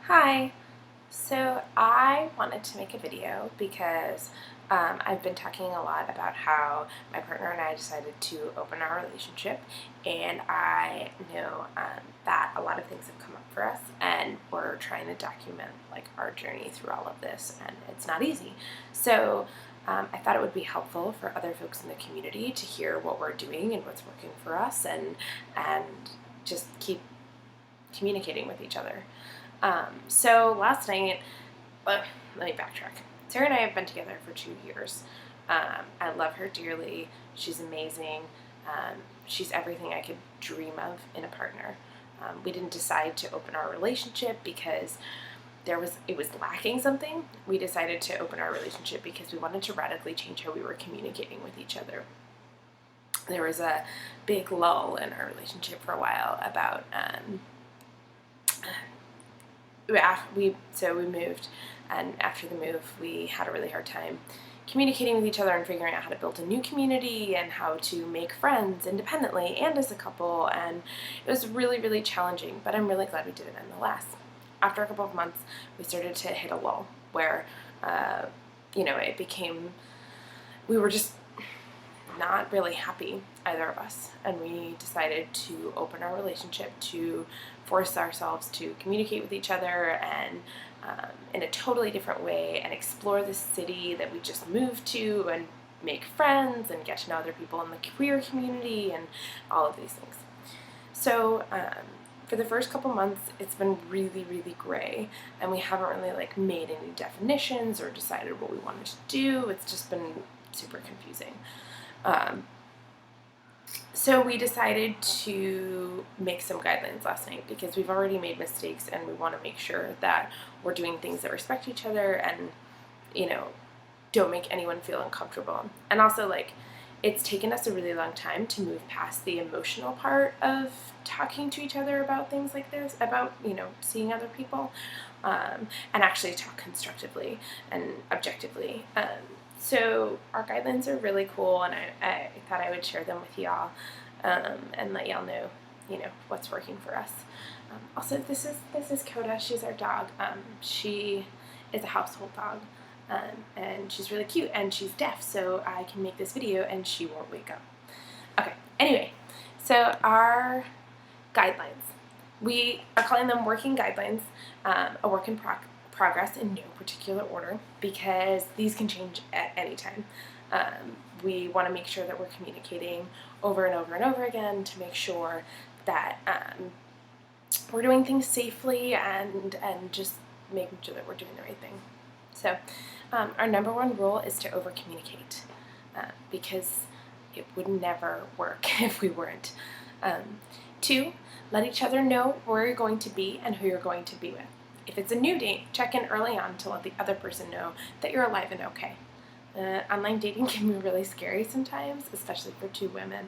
Hi. So I wanted to make a video because I've been talking a lot about how my partner and I decided to open our relationship, and I know that a lot of things have come up for us, and we're trying to document like our journey through all of this, and it's not easy. So I thought it would be helpful for other folks in the community to hear what we're doing and what's working for us, and just keep communicating with each other. So last night, let me backtrack. Sarah and I have been together for 2 years. I love her dearly. She's amazing. She's everything I could dream of in a partner. We didn't decide to open our relationship because it was lacking something. We decided to open our relationship because we wanted to radically change how we were communicating with each other. There was a big lull in our relationship for a while about we moved, and after the move we had a really hard time communicating with each other and figuring out how to build a new community and how to make friends independently and as a couple, and it was really, really challenging, but I'm really glad we did it nonetheless. After a couple of months we started to hit a lull where it became, we were just not really happy, either of us, and we decided to open our relationship to force ourselves to communicate with each other and in a totally different way, and explore the city that we just moved to and make friends and get to know other people in the queer community and all of these things. So for the first couple months it's been really, really gray, and we haven't really made any definitions or decided what we wanted to do. It's just been super confusing. So we decided to make some guidelines last night because we've already made mistakes, and we want to make sure that we're doing things that respect each other and, don't make anyone feel uncomfortable. And also, it's taken us a really long time to move past the emotional part of talking to each other about things like this, about, seeing other people, and actually talk constructively and objectively. So our guidelines are really cool, and I thought I would share them with y'all and let y'all know, what's working for us. Also, this is Coda. She's our dog. She is a household dog, and she's really cute, and she's deaf, so I can make this video and she won't wake up. Okay, anyway, so our guidelines. We are calling them working guidelines, a work in progress in no particular order, because these can change at any time. We want to make sure that we're communicating over and over and over again to make sure that we're doing things safely and just making sure that we're doing the right thing. So our number one rule is to over communicate, because it would never work if we weren't. 2, let each other know where you're going to be and who you're going to be with. If it's a new date, check in early on to let the other person know that you're alive and okay. Online dating can be really scary sometimes, especially for 2 women.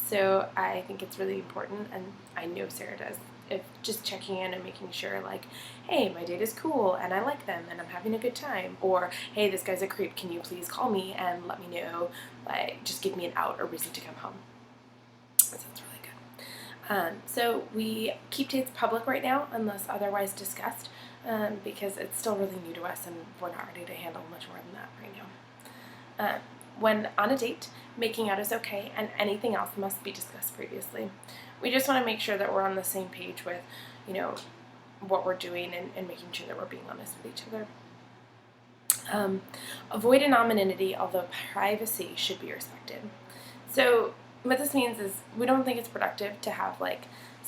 So I think it's really important, and I know Sarah does, if just checking in and making sure, hey, my date is cool and I like them and I'm having a good time, or hey, this guy's a creep, can you please call me and let me know, just give me an out or reason to come home. That sounds really good. So we keep dates public right now unless otherwise discussed, because it's still really new to us and we're not ready to handle much more than that right now. When on a date, making out is okay, and anything else must be discussed previously. We just want to make sure that we're on the same page with, what we're doing, and making sure that we're being honest with each other. Avoid anonymity, although privacy should be respected. So what this means is we don't think it's productive to have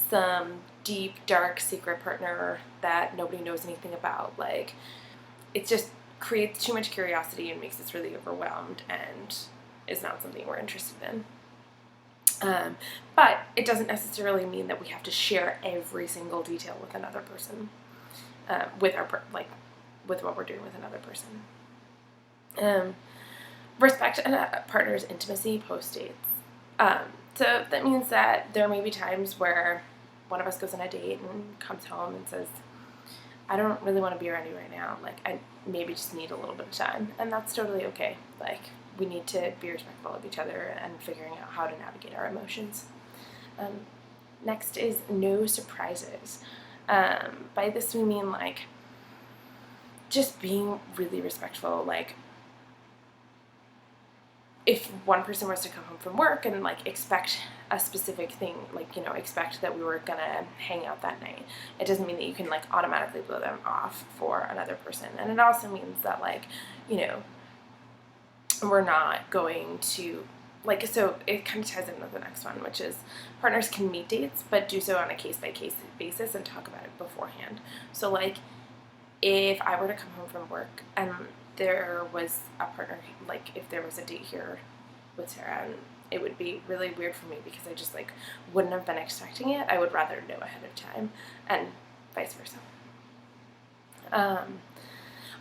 some deep, dark, secret partner that nobody knows anything about. It just creates too much curiosity and makes us really overwhelmed, and is not something we're interested in. But it doesn't necessarily mean that we have to share every single detail with another person, with what we're doing with another person. Respect a partner's intimacy post dates. So that means that there may be times where one of us goes on a date and comes home and says, I don't really want to be around you right now. I maybe just need a little bit of time, and that's totally okay. We need to be respectful of each other and figuring out how to navigate our emotions. Next is no surprises. By this we mean like just being really respectful. Like if one person was to come home from work and like expect a specific thing, like, you know, expect that we were gonna hang out that night, it doesn't mean that you can like automatically blow them off for another person. And it also means that, like, you know, we're not going to, like, so it kind of ties into the next one, which is partners can meet dates, but do so on a case-by-case basis and talk about it beforehand. So, like, if I were to come home from work and there was a partner, like, if there was a date here with Sarah, and it would be really weird for me because I just, like, wouldn't have been expecting it. I would rather know ahead of time, and vice versa.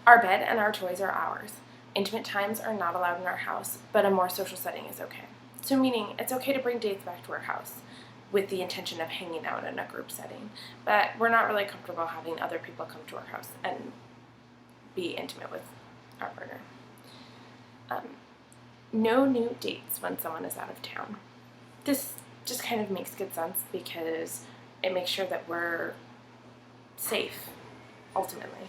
Our bed and our toys are ours. Intimate times are not allowed in our house, but a more social setting is okay. So meaning it's okay to bring dates back to our house with the intention of hanging out in a group setting, but we're not really comfortable having other people come to our house and be intimate with our partner. No new dates when someone is out of town. This just kind of makes good sense because it makes sure that we're safe, ultimately.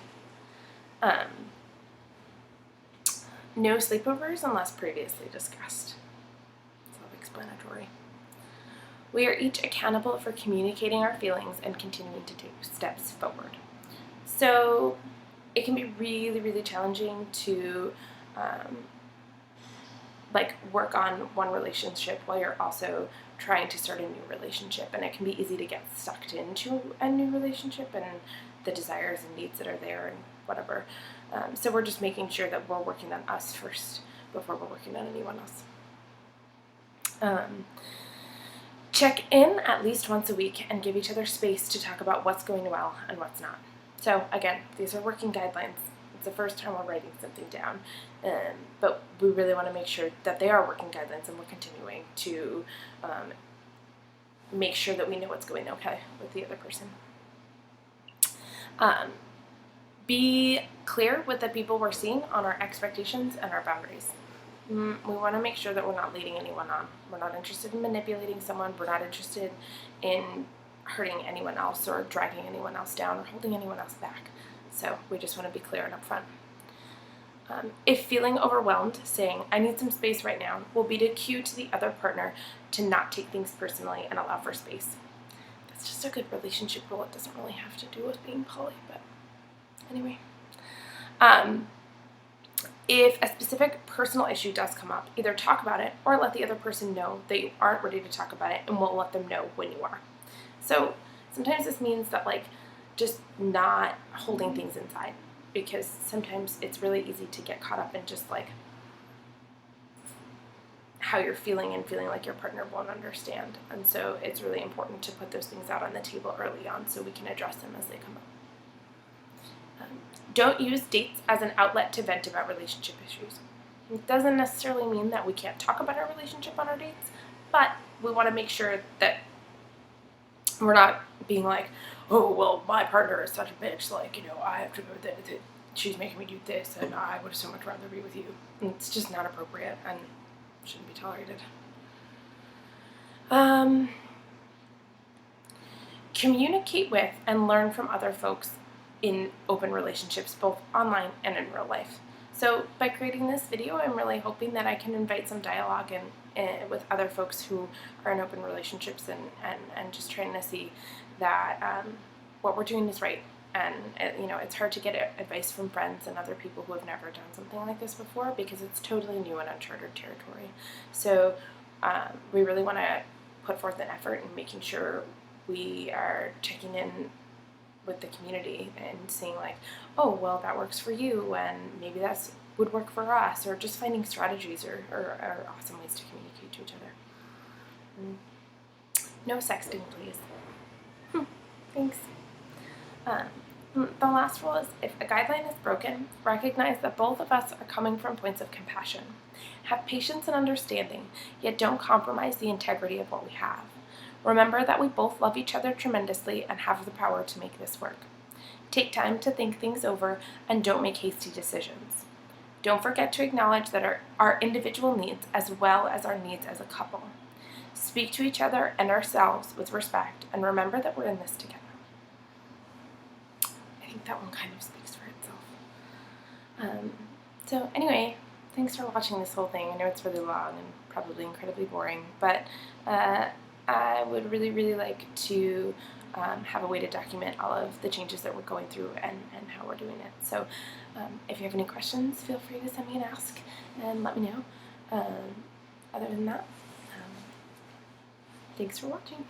No sleepovers unless previously discussed. Self-explanatory. We are each accountable for communicating our feelings and continuing to take steps forward. So it can be really, really challenging to like work on one relationship while you're also trying to start a new relationship, and it can be easy to get sucked into a new relationship and the desires and needs that are there and whatever. So we're just making sure that we're working on us first before we're working on anyone else. Check in at least once a week and give each other space to talk about what's going well and what's not. So again, these are working guidelines. It's the first time we're writing something down, but we really want to make sure that they are working guidelines and we're continuing to make sure that we know what's going okay with the other person. Be clear with the people we're seeing on our expectations and our boundaries. We want to make sure that we're not leading anyone on. We're not interested in manipulating someone. We're not interested in hurting anyone else or dragging anyone else down or holding anyone else back. So we just want to be clear and upfront. If feeling overwhelmed, saying, I need some space right now, will be to cue to the other partner to not take things personally and allow for space. That's just a good relationship rule. It doesn't really have to do with being poly, but anyway. If a specific personal issue does come up, either talk about it or let the other person know that you aren't ready to talk about it, and we'll let them know when you are. So sometimes this means that, like, just not holding things inside, because sometimes it's really easy to get caught up in just like how you're feeling and feeling like your partner won't understand. And so it's really important to put those things out on the table early on so we can address them as they come up. Don't use dates as an outlet to vent about relationship issues. It doesn't necessarily mean that we can't talk about our relationship on our dates, but we want to make sure that we're not being like, oh, well, my partner is such a bitch, like, you know, I have to go with it, she's making me do this, and I would so much rather be with you. And it's just not appropriate and shouldn't be tolerated. Communicate with and learn from other folks in open relationships, both online and in real life. So by creating this video, I'm really hoping that I can invite some dialogue and with other folks who are in open relationships and just trying to see that what we're doing is right. And you know, it's hard to get advice from friends and other people who have never done something like this before because it's totally new and uncharted territory. So we really want to put forth an effort in making sure we are checking in with the community and seeing like, oh, well, that works for you, and maybe that would work for us, or just finding strategies or awesome ways to communicate to each other. No sexting, please. Thanks. The last rule is, if a guideline is broken, recognize that both of us are coming from points of compassion. Have patience and understanding, yet don't compromise the integrity of what we have. Remember that we both love each other tremendously and have the power to make this work. Take time to think things over and don't make hasty decisions. Don't forget to acknowledge that our individual needs as well as our needs as a couple. Speak to each other and ourselves with respect, and remember that we're in this together. think that one kind of speaks for itself. So anyway, thanks for watching this whole thing. I know it's really long and probably incredibly boring, but I would really, really like to have a way to document all of the changes that we're going through and how we're doing it. So if you have any questions, feel free to send me an ask and let me know. Other than that, thanks for watching.